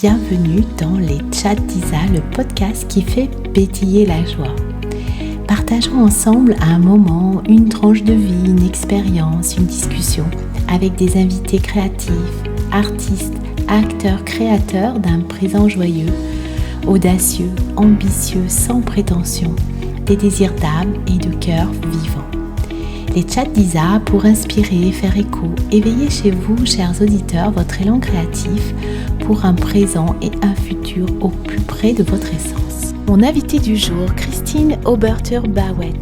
bienvenue dans les Chats d'Isa, le podcast qui fait pétiller la joie. Partageons ensemble un moment, une tranche de vie, une expérience, une discussion avec des invités créatifs, artistes, acteurs, créateurs d'un présent joyeux, audacieux, ambitieux, sans prétention, des désirs d'âme et de cœur vivant. Les Chats d'Isa pour inspirer, faire écho, éveiller chez vous, chers auditeurs, votre élan créatif pour un présent et un futur au plus près de votre essence. Mon invitée du jour, Christine Oberthur-Bawet,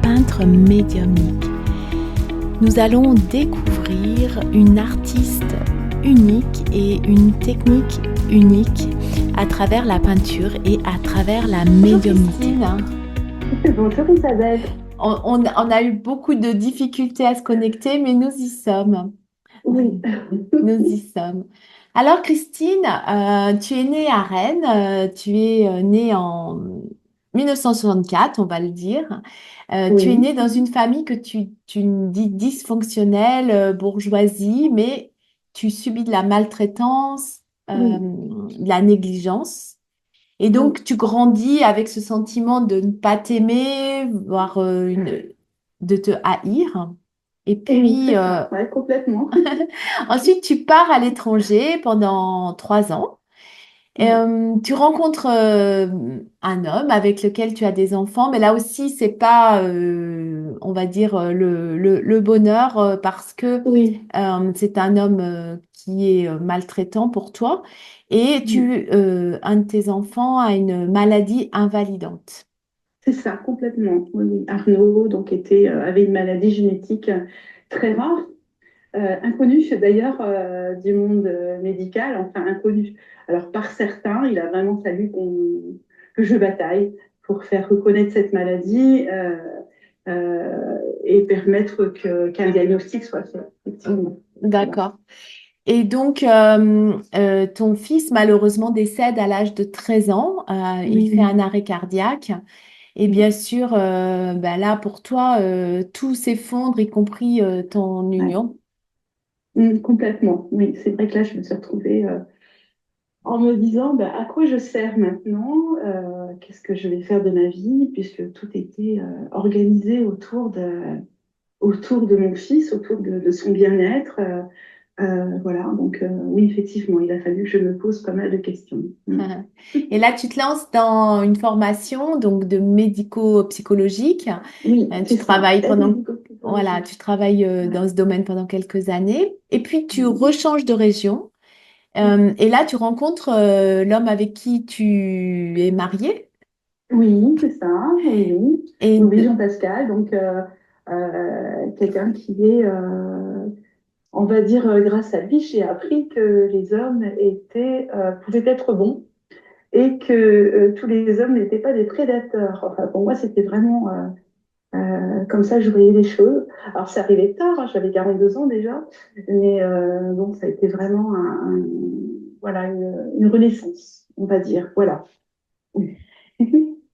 peintre médiumnique. Nous allons découvrir une artiste unique et une technique unique à travers la peinture et à travers la médiumnité. Bonjour Isabelle. On a eu beaucoup de difficultés à se connecter, mais nous y sommes. Oui. Nous y sommes. Alors Christine, tu es née à Rennes, tu es née en 1964, on va le dire. Tu es Oui. née dans une famille que tu dis dysfonctionnelle, bourgeoisie, mais tu subis de la maltraitance, Oui. de la négligence. Et Oui. donc, tu grandis avec ce sentiment de ne pas t'aimer, voire de te haïr. Et Oui, puis, c'est ça, ouais, complètement. ensuite, tu pars à l'étranger pendant 3 ans. Et, Oui. tu rencontres un homme avec lequel tu as des enfants, mais là aussi, c'est pas, on va dire, le bonheur parce que Oui. c'est un homme qui est maltraitant pour toi et Oui. un de tes enfants a une maladie invalidante. C'est ça, complètement. Oui, oui. Arnaud donc avait une maladie génétique très rare, inconnue d'ailleurs du monde médical, enfin inconnue. Alors par certains, il a vraiment fallu que je bataille pour faire reconnaître cette maladie et permettre qu'un diagnostic soit fait, effectivement. Voilà. D'accord. Et donc, ton fils, malheureusement, décède à l'âge de 13 ans. Il fait Oui. un arrêt cardiaque. Et bien sûr, là, pour toi, tout s'effondre, y compris ton Ouais. union. Complètement. Oui, c'est vrai que là, je me suis retrouvée en me disant à quoi je sers maintenant, qu'est-ce que je vais faire de ma vie, puisque tout était organisé autour de mon fils, autour de son bien-être. Voilà, donc oui, effectivement, il a fallu que je me pose pas mal de questions. Et là, tu te lances dans une formation donc de médico-psychologique. Oui, Tu c'est ça, travailles aide voilà, médico-psychologique. tu travailles Voilà. dans ce domaine pendant quelques années. Et puis, tu Oui, rechanges de région. oui, Et là, tu rencontres l'homme avec qui tu es mariée. oui, c'est ça, oui, oui. Et Oui, oui, Jean-Pascal, donc quelqu'un qui est on va dire, grâce à lui, j'ai appris que les hommes pouvaient être bons et que tous les hommes n'étaient pas des prédateurs. Enfin, pour moi, c'était vraiment comme ça que je voyais les choses. Alors, ça arrivait tard, hein, j'avais 42 ans déjà, mais donc ça a été vraiment voilà, une renaissance, on va dire. Voilà.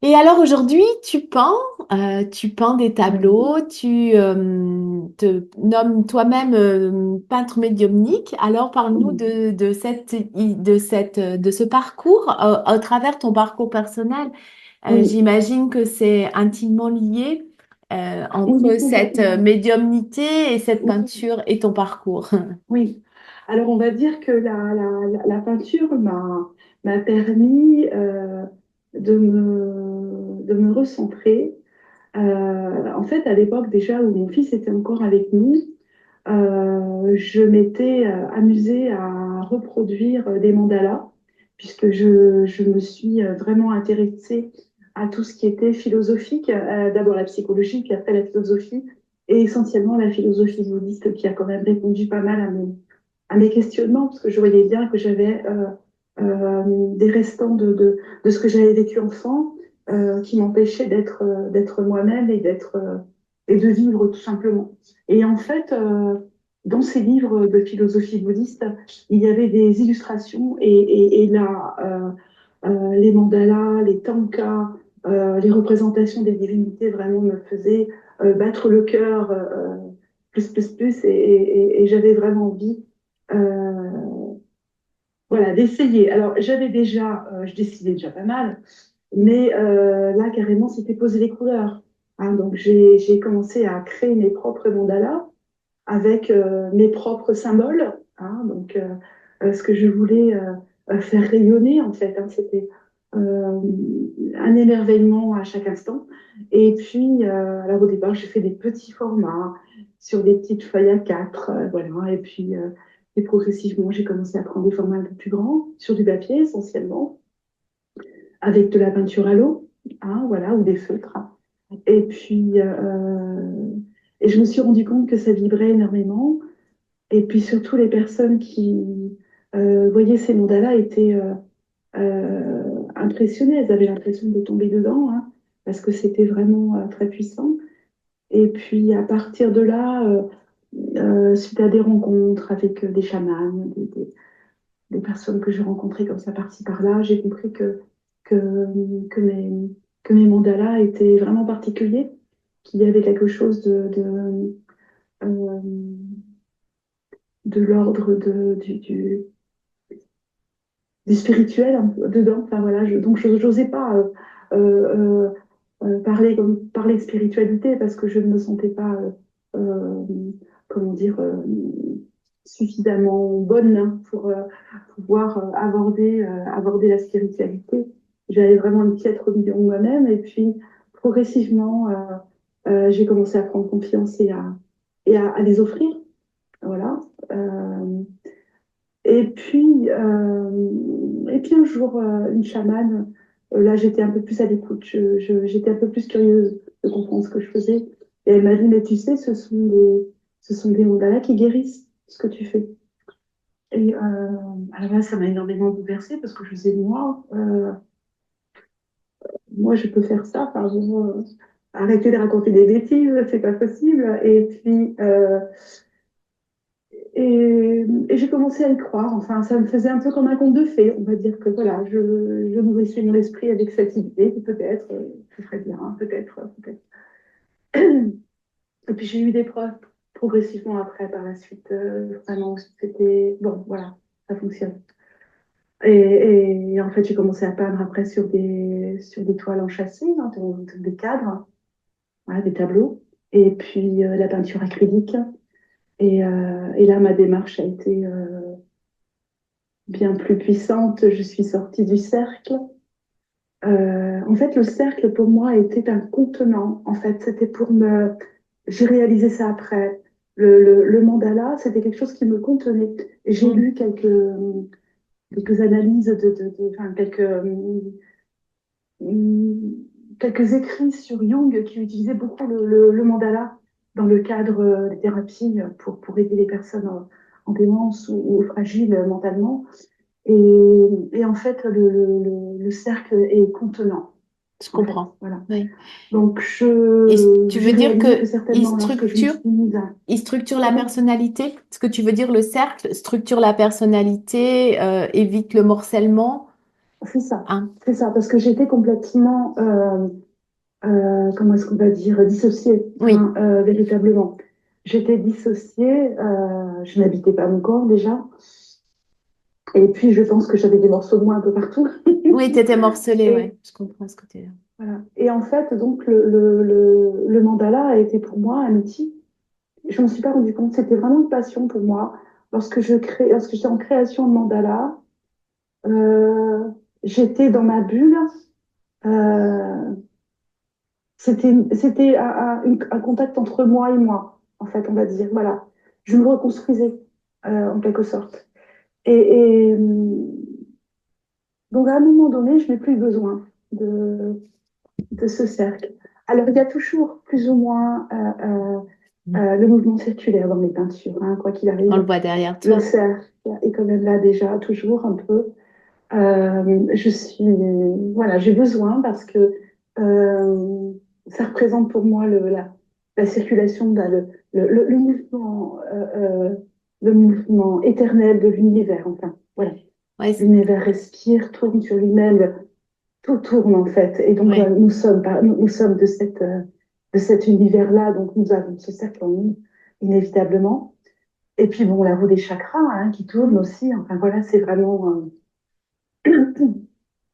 Et alors aujourd'hui, tu peins des Oui, tableaux, tu te nommes toi-même peintre médiumnique. Alors parle-nous oui, de ce parcours à travers ton parcours personnel. oui, J'imagine que c'est intimement lié oui, entre cette complètement. médiumnité et cette Oui, peinture et ton parcours. oui. Alors, on va dire que la peinture m'a permis de me recentrer. En fait, à l'époque déjà où mon fils était encore avec nous, je m'étais amusée à reproduire des mandalas, puisque je me suis vraiment intéressée à tout ce qui était philosophique, d'abord la psychologie, puis après la philosophie, et essentiellement la philosophie bouddhiste qui a quand même répondu pas mal à mes questionnements, parce que je voyais bien que j'avais des restants de ce que j'avais vécu enfant qui m'empêchaient d'être moi-même et de vivre tout simplement. Et en fait, dans ces livres de philosophie bouddhiste, il y avait des illustrations et là, les mandalas, les tankas, les représentations des divinités vraiment me faisaient battre le cœur plus et j'avais vraiment envie euh, voilà, d'essayer. Alors, je dessinais déjà pas mal, mais là, carrément, c'était poser les couleurs. Hein. Donc, j'ai commencé à créer mes propres mandalas avec mes propres symboles. Hein. Donc, ce que je voulais faire rayonner, en fait, hein, c'était euh, un émerveillement à chaque instant. Et puis, alors au départ, j'ai fait des petits formats sur des petites feuilles A4, voilà. Et progressivement, j'ai commencé à prendre des formats un peu plus grands, sur du papier essentiellement, avec de la peinture à l'eau, hein, voilà, ou des feutres. Et puis, et je me suis rendu compte que ça vibrait énormément. Et puis surtout, les personnes qui voyaient ces mandalas étaient impressionnées. Elles avaient l'impression de tomber dedans, hein, parce que c'était vraiment très puissant. Et puis à partir de là, suite à des rencontres avec des chamans, des personnes que j'ai rencontrées comme ça par-ci par-là, j'ai compris que, que mes, que mes mandalas étaient vraiment particuliers, qu'il y avait quelque chose euh, de l'ordre du spirituel un peu dedans. Enfin, voilà, donc je n'osais pas parler de spiritualité parce que je ne me sentais pas, euh, comment dire, suffisamment bonne, hein, pour pouvoir aborder la spiritualité. J'avais vraiment une piètre vision de moi-même et puis progressivement, j'ai commencé à prendre confiance à les offrir. Voilà. Et puis un jour, une chamane, là j'étais un peu plus à l'écoute, j'étais un peu plus curieuse de comprendre ce que je faisais. Et elle m'a dit, mais tu sais, ce sont des mandalas qui guérissent ce que tu fais. Et alors là, ça m'a énormément bouleversée parce que je disais, moi je peux faire ça, enfin, bon, arrêtez de raconter des bêtises, c'est pas possible. Et j'ai commencé à y croire. Enfin, ça me faisait un peu comme un conte de fées. On va dire que voilà, je nourrissais mon esprit avec cette idée que peut-être ce serait bien, hein, peut-être, peut-être. Et puis j'ai eu des preuves progressivement après, par la suite. Vraiment, c'était bon, voilà, ça fonctionne. Et en fait, j'ai commencé à peindre après sur des toiles enchâssées, hein, des cadres, voilà, des tableaux. Et puis la peinture acrylique. Et là, ma démarche a été bien plus puissante. Je suis sortie du cercle. En fait, le cercle pour moi était un contenant. En fait, c'était pour me. J'ai réalisé ça après. Le mandala, c'était quelque chose qui me contenait. Et j'ai Mm. lu quelques analyses enfin, quelques écrits sur Jung qui utilisaient beaucoup le mandala dans le cadre des thérapies pour aider les personnes en démence ou fragiles mentalement. Et en fait, le cercle est contenant, Je en fait. comprends. Voilà. Oui. Donc, Et tu j'ai veux dire réalisé que que certainement, lorsque je me suis mise à... il structure la Pardon. personnalité? Ce que tu veux dire, le cercle structure la personnalité, évite le morcellement, C'est ça. hein? C'est ça, parce que j'étais complètement, comment est-ce qu'on va dire, dissociée, Oui, hein, véritablement. J'étais dissociée, je n'habitais pas mon corps déjà, et puis je pense que j'avais des morceaux de moi un peu partout. oui, tu étais morcelée, Et, ouais. Je comprends ce que tu veux dire. voilà. Et en fait, donc, le mandala a été pour moi un outil. Je ne m'en suis pas rendu compte, c'était vraiment une passion pour moi. Lorsque j'étais en création de mandala, euh, j'étais dans ma bulle. Euh, c'était un contact entre moi et moi, en fait, on va dire. Voilà. Je me reconstruisais, en quelque sorte. Donc, à un moment donné, je n'ai plus besoin de ce cercle. Alors, il y a toujours plus ou moins le mouvement circulaire dans mes peintures, hein, quoi qu'il On le arrive. voit derrière Le toi. cercle est quand même là déjà, toujours un peu. Je suis, voilà, j'ai besoin parce que euh, ça représente pour moi la circulation, le mouvement éternel de l'univers. Enfin, voilà, Ouais, l'univers respire, tourne sur lui-même, tout tourne en fait. Et donc ouais. nous sommes de cet univers-là, donc nous avons ce cercle en nous, inévitablement. Et puis bon, la roue des chakras hein, qui tourne aussi. Enfin voilà, c'est vraiment.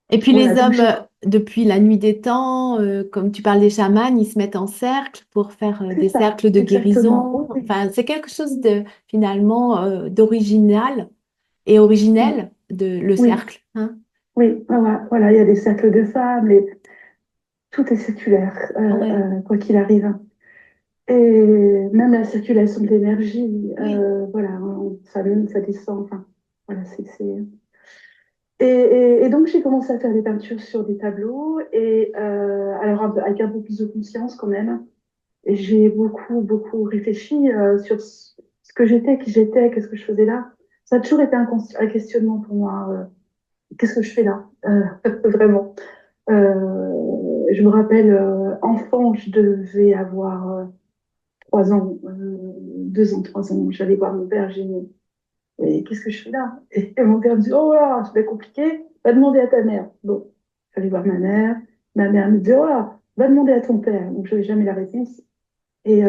Et puis les Voilà, donc hommes, j'ai. depuis la nuit des temps, comme tu parles des chamans, ils se mettent en cercle pour faire C'est des ça, cercles de exactement. Oui, guérison. oui, Enfin, c'est quelque chose de finalement d'original et oui, originel de le oui, cercle, hein. oui. Voilà, voilà, il y a des cercles de femmes, tout est séculaire, Ouais, quoi qu'il arrive. Et même la circulation de l'énergie, oui, voilà, ça monte, ça descend. Enfin, voilà, et donc, j'ai commencé à faire des peintures sur des tableaux, et alors avec un peu plus de conscience quand même. Et j'ai beaucoup, beaucoup réfléchi sur ce que j'étais, qui j'étais, qu'est-ce que je faisais là. Ça a toujours été un questionnement pour moi. Qu'est-ce que je fais là? Vraiment. Je me rappelle, enfant, je devais avoir 3 ans, 2 ans, 3 ans. J'allais voir mon père, j'ai dit, et qu'est-ce que je fais là? Et mon père me dit, oh là, c'est bien compliqué, va demander à ta mère. Bon, j'allais voir ma mère me dit, oh là, va demander à ton père. Donc, je n'avais jamais la réponse. Et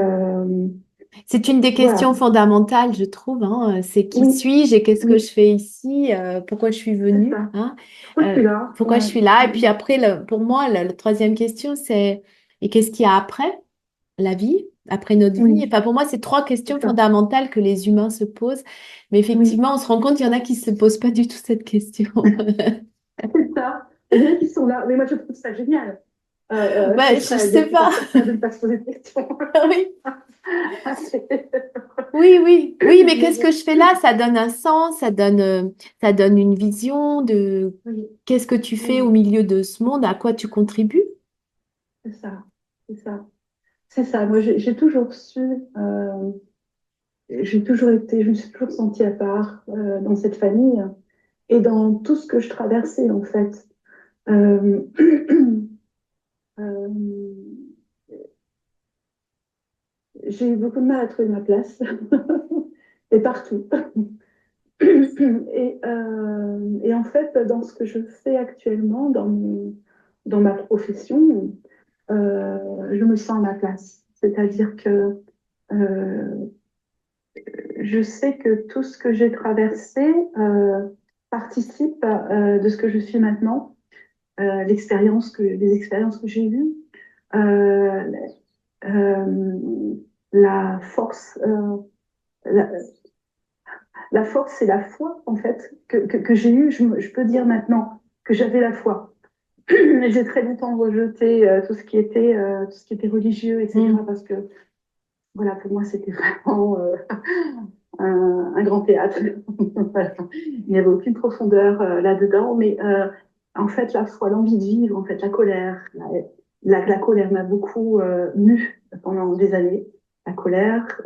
c'est une des voilà, questions fondamentales, je trouve, hein. C'est qui oui, suis-je et qu'est-ce que oui, je fais ici, pourquoi je suis c'est venue, ça. hein, Pourquoi je euh, suis là? pourquoi je Ouais, suis là. Et puis après, pour moi, la troisième question, c'est et qu'est-ce qu'il y a après la vie, après notre vie? oui, Enfin, pour moi, c'est trois c'est questions ça. fondamentales que les humains se posent. Mais Oui, effectivement, on se rend compte qu'il y en a qui ne se posent pas du tout cette question. c'est ça. Il y en a qui sont là. Mais moi, je trouve ça génial. Ben, C'est je très, il y a sais qui peuvent pas. sortir de ne pas se poser de questions. Oui. C'est- Oui, oui, oui, mais Mais qu'est-ce que bon, je fais là? Ça donne un sens, ça donne une vision de oui, qu'est-ce que tu fais au oui, milieu de ce monde, à quoi tu contribues. c'est ça. C'est ça. C'est ça. Moi, j'ai toujours su, je me suis toujours sentie à part dans cette famille et dans tout ce que je traversais, en fait. Euh, euh, j'ai eu beaucoup de mal à trouver ma place, et partout. Et en fait, dans ce que je fais actuellement, dans ma profession, je me sens à ma place. C'est-à-dire que euh, je sais que tout ce que j'ai traversé participe de ce que je suis maintenant, les expériences que j'ai eues, euh, euh, la force, la, la force et la foi en fait que j'ai eue. Je peux dire maintenant que j'avais la foi. J'ai très longtemps rejeté tout ce qui était religieux, etc. Mm. Parce que voilà, pour moi, c'était vraiment un grand théâtre. Voilà. Il n'y avait aucune profondeur là-dedans, mais en fait, la foi, l'envie de vivre, en fait, la colère, la colère m'a beaucoup mue pendant des années. La colère,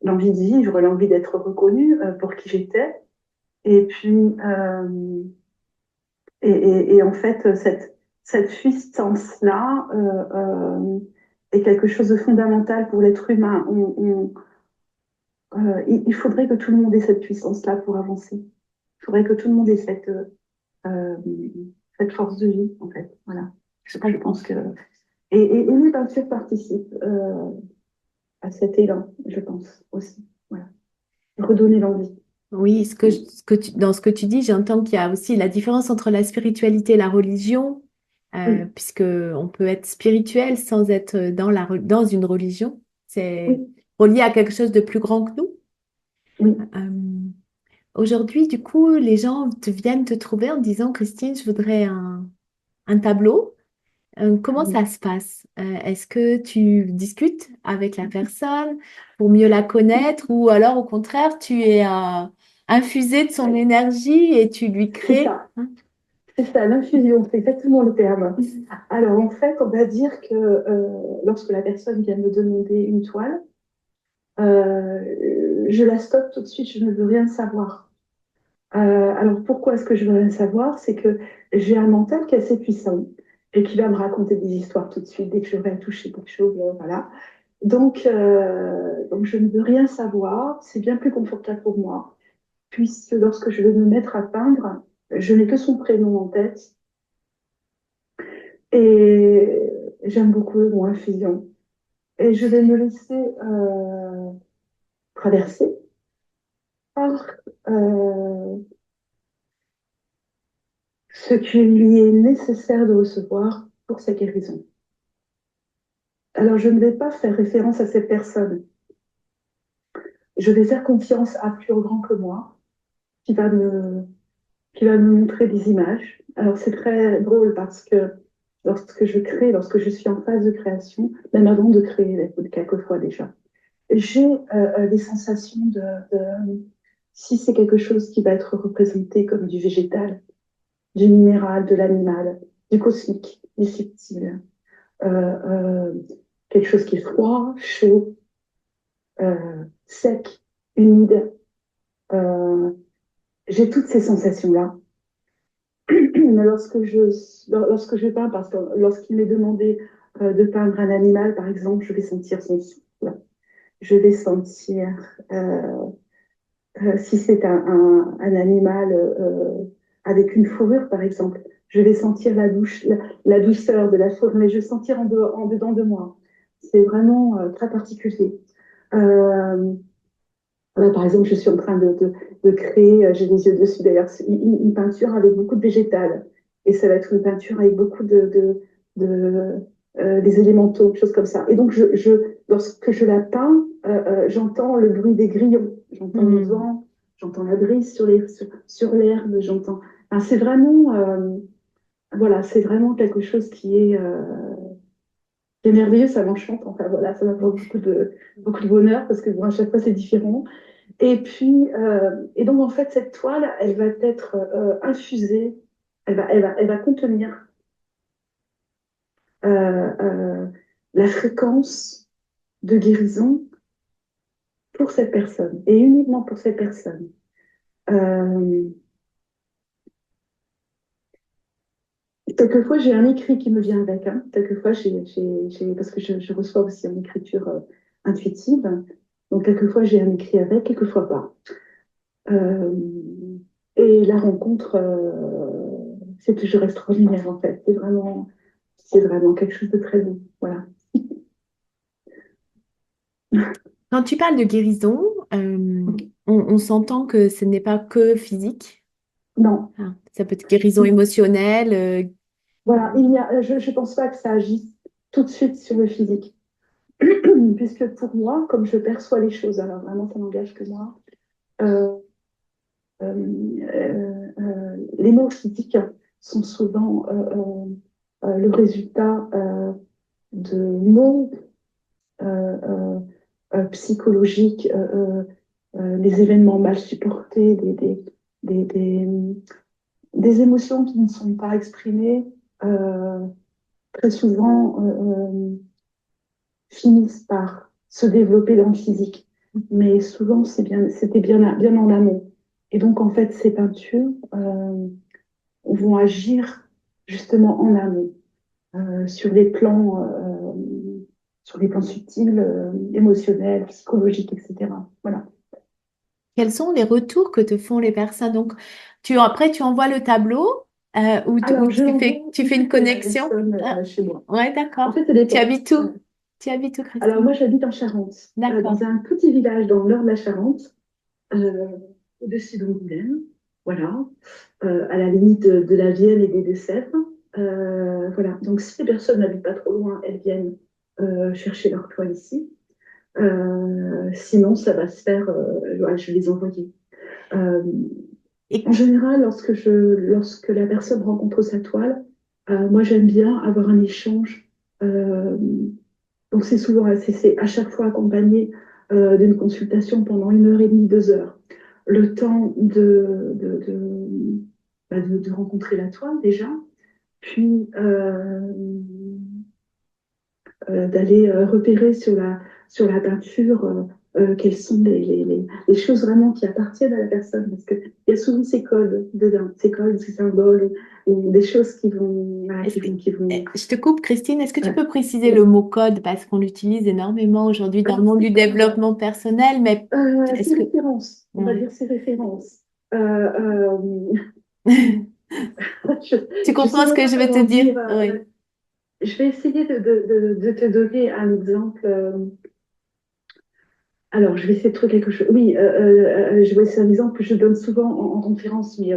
l'envie de vivre, l'envie d'être reconnue pour qui j'étais. Et puis, et en fait, cette puissance-là est quelque chose de fondamental pour l'être humain. Il faudrait que tout le monde ait cette puissance-là pour avancer. Il faudrait que tout le monde ait euh, cette force de vie, en fait. Voilà. Je pense que. Et les peintures participent à cet élan, je pense aussi. Voilà. Redonner l'envie. Oui, dans ce que tu dis, j'entends qu'il y a aussi la différence entre la spiritualité et la religion, Oui, puisque on peut être spirituel sans être dans une religion. C'est oui, relié à quelque chose de plus grand que nous. oui. Euh, Aujourd'hui, du coup, les gens viennent te trouver en disant, Christine, je voudrais un tableau. Comment Oui. ça se passe? Est-ce que tu discutes avec la personne pour mieux la connaître ou alors au contraire, tu es infusé de son énergie et tu lui C'est crées, ça. hein? C'est ça, l'infusion, c'est exactement le terme. Alors, en fait, on va dire que lorsque la personne vient me demander une toile, je la stoppe tout de suite, je ne veux rien savoir. Alors pourquoi est-ce que je veux rien savoir? C'est que j'ai un mental qui est assez puissant et qui va me raconter des histoires tout de suite dès que je vais toucher quelque chose. Voilà. Donc je ne veux rien savoir. C'est bien plus confortable pour moi, puisque lorsque je vais me mettre à peindre, je n'ai que son prénom en tête et j'aime beaucoup le mot infusion. Et je vais me laisser traverser. par euh, ce qu'il lui est nécessaire de recevoir pour sa guérison. Alors, je ne vais pas faire référence à cette personne. Je vais faire confiance à plus grand que moi, qui va me, qui va me montrer des images. Alors, c'est très drôle parce que lorsque je crée, lorsque je suis en phase de création, même avant de créer, quelquefois déjà, j'ai des sensations si c'est quelque chose qui va être représenté comme du végétal, du minéral, de l'animal, du cosmique, du subtil, euh, euh, quelque chose qui est froid, chaud, sec, humide. Euh, j'ai toutes ces sensations-là. Mais lorsque je peins, parce que lorsqu'il m'est demandé de peindre un animal, par exemple, je vais sentir son souffle. Je vais sentir, si c'est un animal avec une fourrure, par exemple, je vais sentir la douceur de la fourrure, mais je vais sentir en dedans de moi. C'est vraiment très particulier. Euh, Voilà, par exemple, je suis en train de créer, j'ai les yeux dessus d'ailleurs, une peinture avec beaucoup de végétal. Et ça va être une peinture avec beaucoup des élémentaux, choses comme ça. Et donc, lorsque je la peins, j'entends le bruit des grillons, j'entends le Hmm. vent, j'entends la brise sur l'herbe, enfin, c'est vraiment, voilà, c'est vraiment quelque chose qui est merveilleux, ça m'enchante. Enfin, voilà, ça m'apporte beaucoup de bonheur parce que bon, à chaque fois, c'est différent. Et puis, et donc en fait, cette toile, elle va être infusée, elle va contenir euh, euh, la fréquence de guérison pour cette personne et uniquement pour cette personne. Euh, Quelquefois, j'ai un écrit qui me vient avec. Hein. Quelquefois, parce que je reçois aussi une écriture intuitive. Donc, quelquefois, j'ai un écrit avec, quelquefois pas. Euh, et la rencontre, c'est toujours extraordinaire en fait. C'est vraiment quelque chose de très beau. Voilà. Quand tu parles de guérison, on s'entend que ce n'est pas que physique. Non, Ah, ça peut être guérison émotionnelle. voilà, je pense pas que ça agisse tout de suite sur le physique. Puisque pour moi, comme je perçois les choses, alors vraiment ça n'engage que moi, euh, les mots physiques sont souvent le résultat de mots euh, euh, psychologiques, des événements mal supportés, des, des, des émotions qui ne sont pas exprimées, euh, très souvent finissent par se développer dans le physique. Mais souvent, c'était bien en amont. Et donc, en fait, ces peintures vont agir justement en amont, euh, sur les plans, euh, sur les plans subtils, émotionnels, psychologiques, etc. Voilà. Quels sont les retours que te font les personnes? Donc, après, tu envoies le tableau où Alors, je l'envoie tu tout de fais une suite à la connexion. personne Ah, chez moi. ouais, En d'accord. fait, ça Tu dépend. habites où? Tu habites où, Alors, Christine? moi, j'habite en Charente, D'accord. dans un petit village dans le nord de la Charente, euh, au-dessus d'Angoulême, voilà, à la limite de la Vienne et des Deux-Sèvres. Voilà. Donc, si les personnes n'habitent pas trop loin, elles viennent chercher leur toile ici. Sinon, ça va se faire, voilà, je vais les envoyer. Euh, Et En général, lorsque la personne rencontre sa toile, moi j'aime bien avoir un échange. Euh, donc c'est à chaque fois accompagné d'une consultation pendant 1 heure et demie, 2 heures. Le temps de rencontrer la toile déjà, puis d'aller repérer sur la peinture quelles sont les choses vraiment qui appartiennent à la personne. Parce qu'il y a souvent ces codes dedans, ces codes, ces symboles, ou des choses qui vont, voilà, est-ce que, qui vont je te coupe, Christine, est-ce que tu ouais. peux préciser le mot code parce qu'on l'utilise énormément aujourd'hui dans le monde du développement personnel, mais est-ce Ces que... références, on va Ouais. dire ces références. Euh, je Tu ne comprends sais ce que pas je veux te comment dire? dire. Oui. Je vais essayer de te donner un exemple. Alors, je vais essayer de trouver quelque chose. Oui, je vois, c'est un exemple que je donne souvent en conférence, mais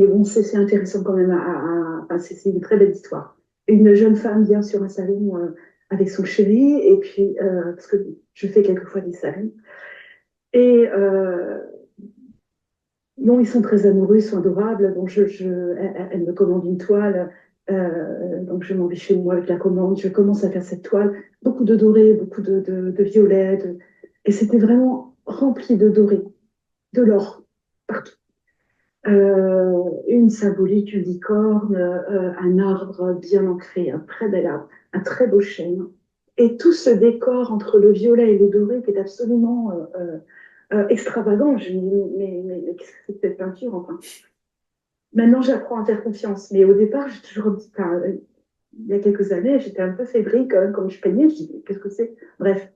bon, c'est intéressant quand même. Enfin, c'est une très belle histoire. Une jeune femme vient sur un salon avec son chéri, et puis, parce que je fais quelquefois des salons, et bon, ils sont très amoureux, ils sont adorables. Donc, elle me commande une toile, donc je m'en vais chez moi avec la commande, je commence à faire cette toile, beaucoup de doré, beaucoup de violet, et c'était vraiment rempli de doré de l'or partout. Une symbolique, une licorne, un arbre bien ancré, un très bel arbre, un très beau chêne. Et tout ce décor entre le violet et le doré qui est absolument extravagant. Je me dis, mais qu'est-ce que c'est que cette peinture enfin. Maintenant, j'apprends à faire confiance. Mais au départ, j'ai toujours dit, enfin, il y a quelques années, j'étais un peu fébrile quand même, quand je peignais. Je dis, qu'est-ce que c'est? Bref,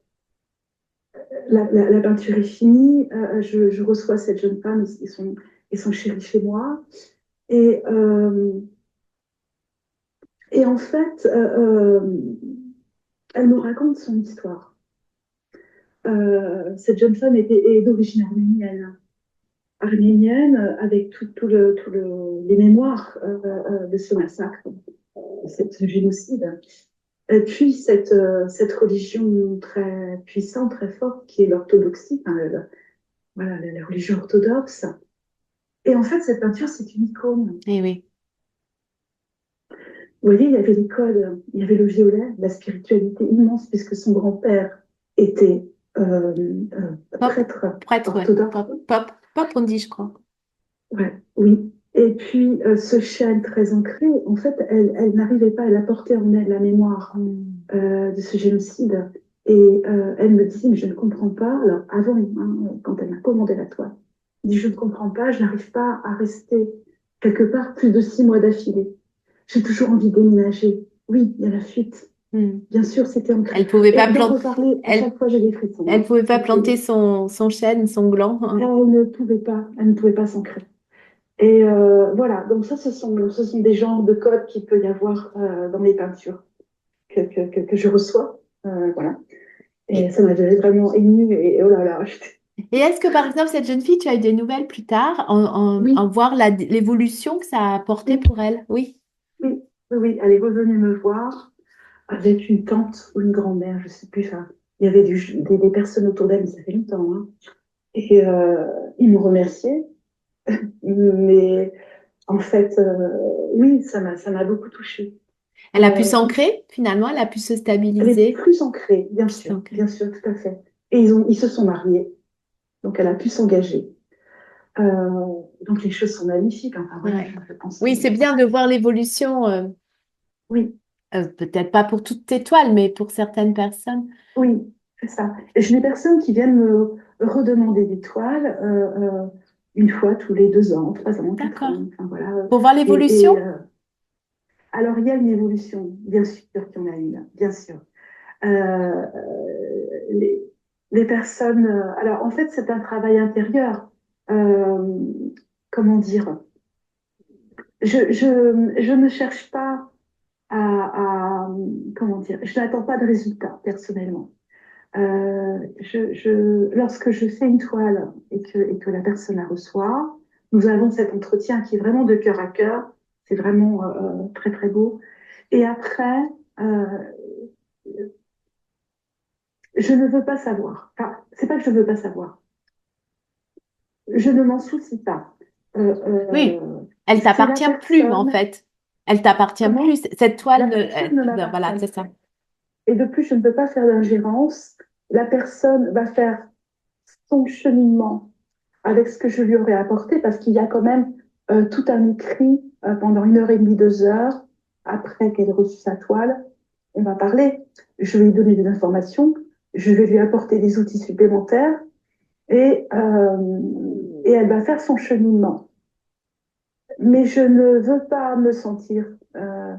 la peinture est finie. Je reçois cette jeune femme et son chéri chez moi. Et, euh, et en fait, elle me raconte son histoire. Cette jeune femme est d'origine arménienne avec les mémoires de ce massacre, de ce génocide. Et puis cette religion très puissante, très forte, qui est l'orthodoxie, enfin, voilà, la religion orthodoxe. Et en fait, cette peinture, c'est une icône. Eh oui. Vous voyez, il y avait les codes, il y avait le violet, la spiritualité immense, puisque son grand-père était Pop, prêtre prêtre, ouais. orthodoxe. Pop, on dit, je crois. Ouais, oui. Et puis, ce chêne très ancré, en fait, elle n'arrivait pas, elle a porté en elle la mémoire Mm. de ce génocide. Et elle me dit, mais je ne comprends pas. Alors, avant, hein, quand elle m'a commandé la toile, elle dit, je ne comprends pas, je n'arrive pas à rester quelque part plus de 6 mois d'affilée. J'ai toujours envie de déménager. Oui, il y a la fuite. Mm. Bien sûr, c'était ancré. Elle pouvait pas Et d'en planter, reparler, à elle, chaque fois, j'ai des frissons. elle Hein. pouvait pas planter son chêne, son gland, hein. Elle ne pouvait pas s'ancrer. Et voilà, donc ça, ce sont des genres de codes qu'il peut y avoir dans les peintures que je reçois. Voilà. Et Et, ça m'avait vraiment émue. Et oh là là, et est-ce que par exemple, cette jeune fille, tu as eu des nouvelles plus tard, en oui, voir l'évolution que ça a apporté oui, pour elle? Oui. oui, oui, oui, elle est revenue me voir avec une tante ou une grand-mère, je ne sais plus. Enfin, il y avait des personnes autour d'elle, mais ça fait longtemps. Hein. Et ils m'ont remercié. Mais en fait, oui, ça m'a beaucoup touchée. Elle a pu Euh, s'ancrer, finalement, elle a pu se elle est stabiliser. plus ancrée, Plus s'ancrer. bien sûr, tout à fait. Et ils se sont mariés, donc elle a pu s'engager. Donc les choses sont magnifiques. Enfin voilà, Ouais. je pense que Oui, c'est bien de voir l'évolution, oui, peut-être pas pour toutes tes toiles, mais pour certaines personnes. oui, c'est ça. Et j'ai des personnes qui viennent me redemander des toiles une fois tous les 2 ans, 3 ans, 4 ans. D'accord. Enfin voilà. Pour voir Et l'évolution? alors il y a une évolution, bien sûr qu'il y en a une, bien sûr. Euh, les, les personnes. Alors, en fait, c'est un travail intérieur. Euh, comment dire? Je ne cherche pas comment dire? Je n'attends pas de résultat, personnellement. Lorsque je fais une toile et que la personne la reçoit, nous avons cet entretien qui est vraiment de cœur à cœur. C'est vraiment très, très beau. Et après, euh, je ne veux pas savoir. Enfin, c'est pas que je ne veux pas savoir. Je ne m'en soucie pas. Euh, Oui. euh, Elle c'est la t'appartient plus, en personne, fait. Elle t'appartient plus. comment Cette toile, la peinture ne ben voilà, m'appartient c'est ça. plus. Et de plus, je ne peux pas faire d'ingérence. La personne va faire son cheminement avec ce que je lui aurais apporté, parce qu'il y a quand même tout un écrit pendant 1 heure et demie, 2 heures, après qu'elle ait reçu sa toile. On va parler. Je vais lui donner des informations. Je vais lui apporter des outils supplémentaires et, elle va faire son cheminement. Mais je ne veux pas me sentir euh,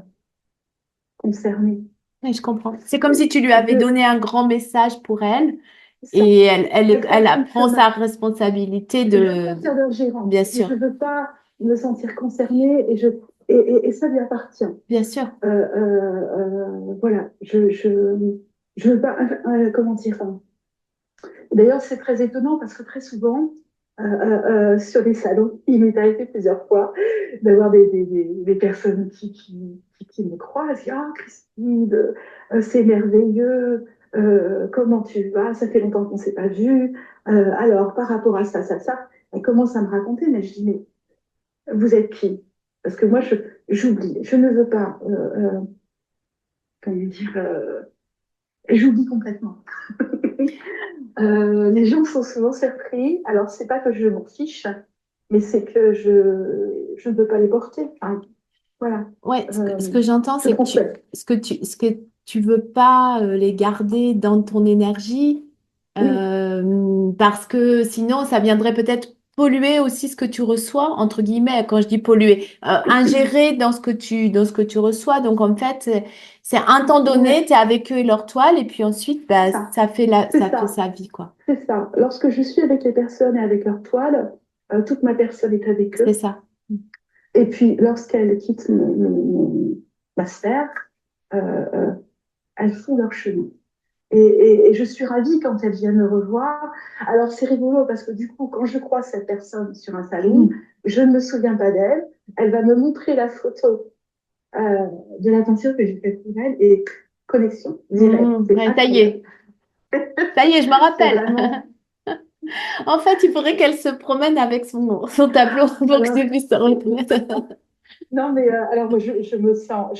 concernée. Oui, je comprends. C'est comme si tu lui avais Je, donné un grand message pour elle ça, et elle elle passe son prend sa chemin. responsabilité Je ne veux pas de, faire bien d'ingérence, mais je sûr, ne veux pas me sentir concernée et ça lui appartient. bien sûr. Voilà, je veux pas, comment dire, hein. D'ailleurs, c'est très étonnant parce que très souvent, sur des salons, il m'est arrivé plusieurs fois d'avoir des personnes qui me croisent, qui disent «Ah, Christine, c'est merveilleux, comment tu vas? Ça fait longtemps qu'on ne s'est pas vu. Alors, par rapport à ça, elles commencent à me raconter, mais je dis «Mais vous êtes qui?» Parce que moi, j'oublie, je ne veux pas, comment dire, j'oublie complètement. Les gens sont souvent surpris. Alors, c'est pas que je m'en fiche, mais c'est que je ne veux pas les porter. Enfin, voilà. Ouais, ce Euh, que j'entends, je c'est que transmets. ce que tu veux pas les garder dans ton énergie, Oui, parce que sinon, ça viendrait peut-être polluer aussi ce que tu reçois, entre guillemets, quand je dis polluer, ingérer dans ce que tu reçois. Donc, en fait, c'est un temps donné, ouais, tu es avec eux et leur toile, et puis ensuite, c'est bah, ça. C'est ça fait ça. sa vie, quoi. C'est ça. Lorsque je suis avec les personnes et avec leur toile, toute ma personne est avec C'est eux. ça. Et puis, lorsqu'elles quittent ma sphère, euh, euh, elles font leur chemin. Et je suis ravie quand elle vient me revoir. Alors, c'est rigolo parce que du coup, quand je croise cette personne sur un salon, Mhm. je ne me souviens pas d'elle. Elle va me montrer la photo de la peinture que j'ai faite pour elle et connexion directe. Mhm. C'est Ouais, incroyable. ça y est, je me C'est rappelle. vraiment. En fait, il faudrait qu'elle se promène avec son tableau pour que Alors, tu puisses se reconnaître. non, mais alors moi, je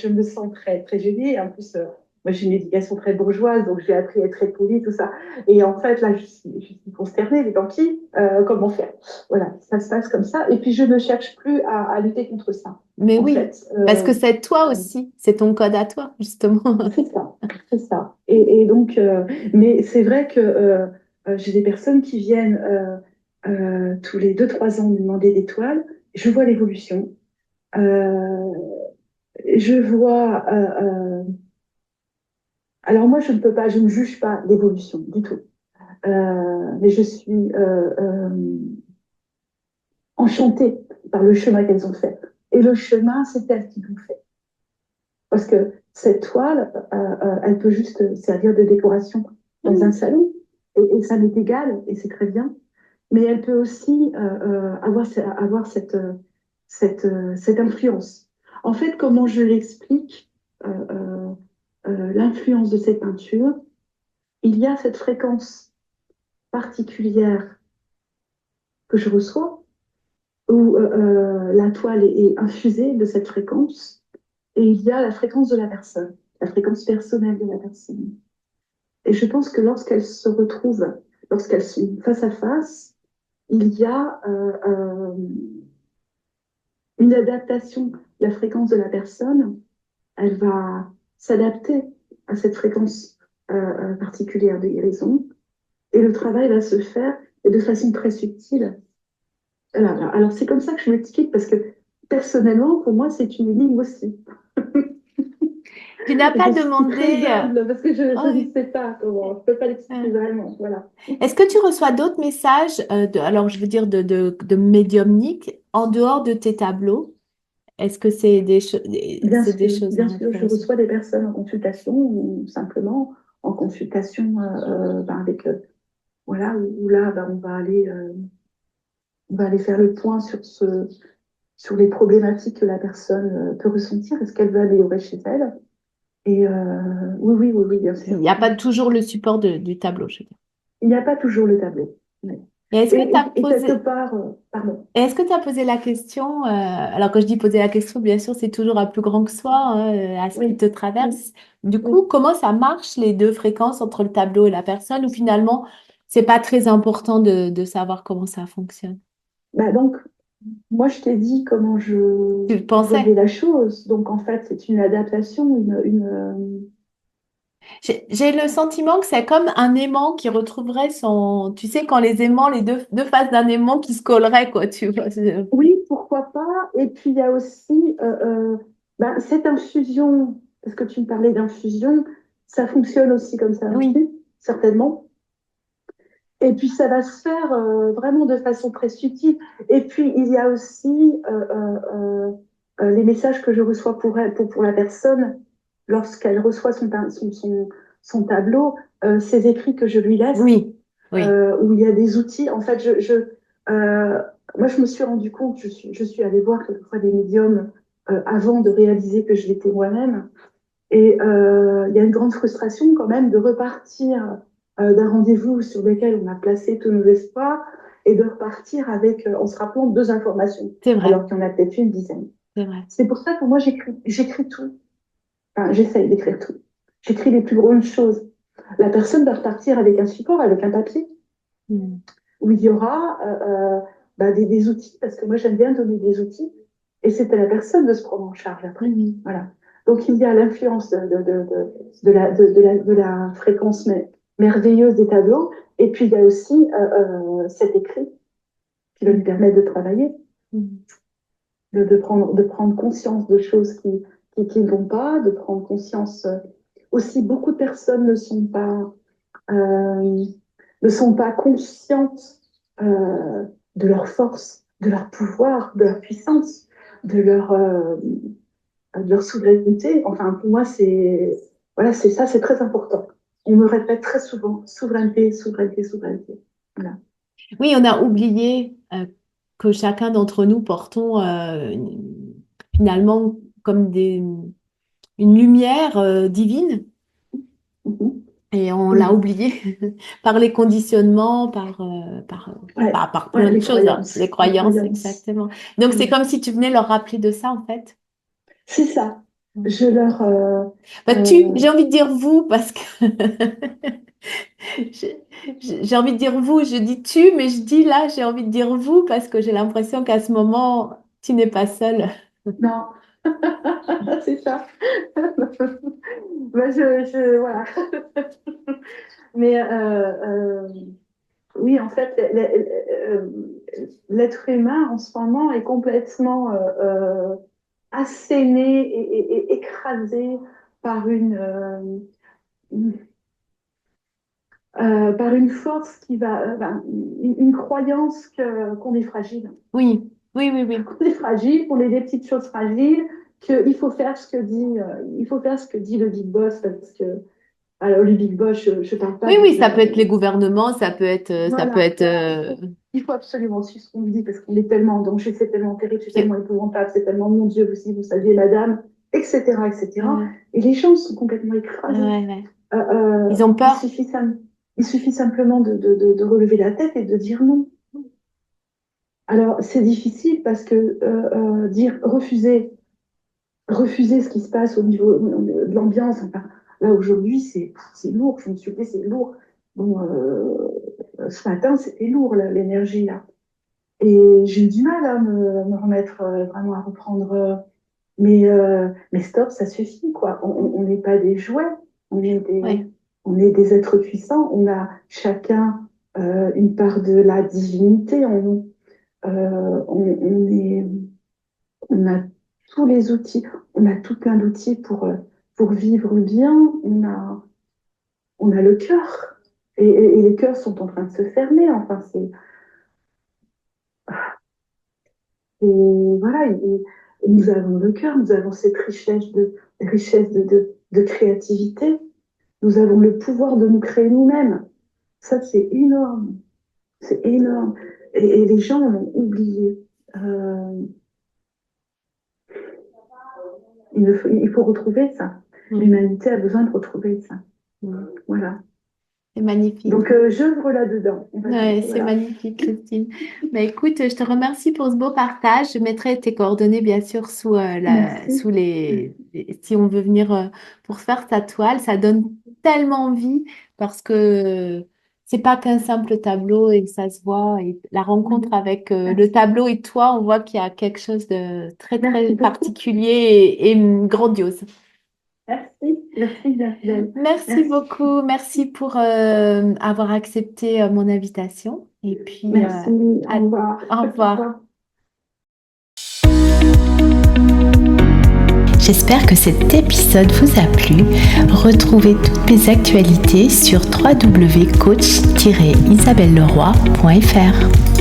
me sens très, très gênée. En plus, moi, j'ai une éducation très bourgeoise, donc j'ai appris à être très polie, tout ça. Et en fait, là, je suis consternée, mais tant pis, comment faire? Voilà, ça se passe comme ça. Et puis, je ne cherche plus à lutter contre ça, Mais en oui, fait. parce que c'est toi Euh, aussi, c'est ton code à toi, justement. c'est ça, c'est ça. Et donc, mais c'est vrai que j'ai des personnes qui viennent tous les 2, 3 ans me demander des toiles. Je vois l'évolution. Euh, je vois. Alors moi, je ne peux pas, je ne juge pas l'évolution du tout. Mais je suis enchantée par le chemin qu'elles ont fait. Et le chemin, c'est elles qui l'ont fait. Parce que cette toile, elle peut juste servir de décoration dans un Mm. salon. Et ça m'est égal, et c'est très bien. Mais elle peut aussi avoir cette influence. En fait, comment je l'explique, l'influence de cette peinture, il y a cette fréquence particulière que je reçois, où la toile est infusée de cette fréquence, et il y a la fréquence de la personne, la fréquence personnelle de la personne. Et je pense que lorsqu'elles se retrouvent, lorsqu'elles sont face à face, il y a une adaptation de la fréquence de la personne. Elle va s'adapter à cette fréquence particulière de guérison, et le travail va se faire et de façon très subtile. Alors, c'est comme ça que je m'explique parce que personnellement, pour moi, c'est une énigme aussi. Tu n'as pas Je suis demandé. très humble parce que je Oh, ne sais pas comment, je ne peux pas l'expliquer euh, vraiment. Voilà. est-ce que tu reçois d'autres messages, alors je veux dire de médiumnique, en dehors de tes tableaux? Est-ce que c'est des choses Bien sûr, je intéressantes? reçois des personnes en consultation ou simplement en consultation avec, voilà, où là, ben, on va aller faire le point sur les problématiques que la personne peut ressentir. Est-ce qu'elle veut améliorer chez elle? Et oui, bien Il sûr. n'y a pas toujours le support du tableau, je veux dire. Il n'y a pas toujours le tableau. Oui. Et est-ce que tu as Et quelque posé, part, pardon. est-ce que tu as posé la question, alors quand je dis poser la question, bien sûr, c'est toujours à plus grand que soi, hein, à ce qui Oui, te oui, traverse. Du oui. coup, comment ça marche, les deux fréquences entre le tableau et la personne, ou finalement, c'est pas très important de savoir comment ça fonctionne? Bah donc, moi, je t'ai dit comment je Tu le pensais? voyais la chose. Donc, en fait, c'est une adaptation, J'ai le sentiment que c'est comme un aimant qui retrouverait son... Tu sais, quand les aimants, les deux faces d'un aimant qui se colleraient, quoi, tu vois. Oui, pourquoi pas. Et puis, il y a aussi ben, cette infusion, parce que tu me parlais d'infusion, ça fonctionne aussi comme ça Oui, aussi, certainement. Et puis, ça va se faire vraiment de façon très subtile. Et puis, il y a aussi les messages que je reçois pour elle, pour la personne, lorsqu'elle reçoit son tableau, ces écrits que je lui laisse. oui. Oui. où il y a des outils. En fait, moi, je me suis rendu compte, je suis allée voir quelquefois des médiums avant de réaliser que je l'étais moi-même. Et il y a une grande frustration quand même de repartir d'un rendez-vous sur lequel on a placé tous nos espoirs et de repartir avec, en se rappelant 2 informations, C'est vrai, alors qu'il y en a peut-être une dizaine. c'est vrai. C'est pour ça que moi, j'écris tout. Enfin, j'essaye d'écrire tout. J'écris les plus grandes choses. La personne doit repartir avec un support, avec un papier, où il y aura des outils, parce que moi, j'aime bien donner des outils, et c'est à la personne de se prendre en charge après. Voilà. Donc, il y a l'influence de la fréquence merveilleuse des tableaux, et puis il y a aussi cet écrit qui va lui permettre de travailler, de prendre conscience de choses qui ne vont pas, de prendre conscience. Aussi, beaucoup de personnes ne sont pas conscientes de leur force, de leur pouvoir, de leur puissance, de leur souveraineté. Enfin, pour moi, c'est ça, c'est très important. On me répète très souvent souveraineté, souveraineté, souveraineté. Voilà. Oui, on a oublié que chacun d'entre nous portons finalement comme une lumière divine. Mhm. Et on Oui. l'a oublié par les conditionnements, par Ouais. plein de Les choses, hein. croyances. Les croyances, exactement. Donc, c'est comme si tu venais leur rappeler de ça, en fait. C'est ça. Je leur. J'ai envie de dire vous, parce que j'ai envie de dire vous, je dis tu, mais je dis là, j'ai envie de dire vous, parce que j'ai l'impression qu'à ce moment, tu n'es pas seule. Non, c'est ça. Voilà. Mais oui, en fait, l'être humain en ce moment est complètement asséné et écrasé par par une force qui va, une croyance qu'on est fragile. Oui, oui, oui, oui. Qu'on est fragile, qu'on est des petites choses fragiles, qu'il faut faire ce que dit, le Big Boss, parce que alors, le Big Boss, je ne parle pas Oui, oui, ça peut être les gouvernements, ça peut être, voilà. Il faut absolument suivre ce qu'on dit parce qu'on est tellement en danger, c'est tellement terrible, c'est tellement épouvantable, c'est tellement mon Dieu, si vous saviez, madame, etc., etc. Et les gens sont complètement écrasés. Ils ont peur. Il suffit simplement de relever la tête et de dire non. Alors, c'est difficile parce que refuser ce qui se passe au niveau de l'ambiance, enfin, là aujourd'hui, c'est lourd, je me suis dit, c'est lourd. Bon, ce matin, c'était lourd, l'énergie, là. Et j'ai eu du mal à me remettre, vraiment à reprendre. Mais stop, ça suffit, quoi. On n'est pas des jouets, on est des êtres puissants. On a chacun une part de la divinité en nous. On a tous les outils, on a tout plein d'outils pour vivre bien. On a le cœur. Et les cœurs sont en train de se fermer. Enfin, et voilà, et nous avons le cœur, nous avons cette richesse de créativité. Nous avons le pouvoir de nous créer nous-mêmes. Ça, c'est énorme. C'est énorme. Et les gens l'ont oublié. Il faut retrouver ça. L'humanité a besoin de retrouver ça. Voilà. C'est magnifique. Donc, j'œuvre là-dedans. Ouais, c'est magnifique, Christine. Bah, écoute, je te remercie pour ce beau partage. Je mettrai tes coordonnées, bien sûr, sous si on veut venir pour faire ta toile. Ça donne tellement envie parce que c'est pas qu'un simple tableau et ça se voit. Et la rencontre avec le tableau et toi, on voit qu'il y a quelque chose de très, très particulier et grandiose. Merci beaucoup. Merci pour avoir accepté mon invitation. Et puis, merci. Au revoir. Au revoir. J'espère que cet épisode vous a plu. Retrouvez toutes mes actualités sur www.coach-isabelleleroy.fr.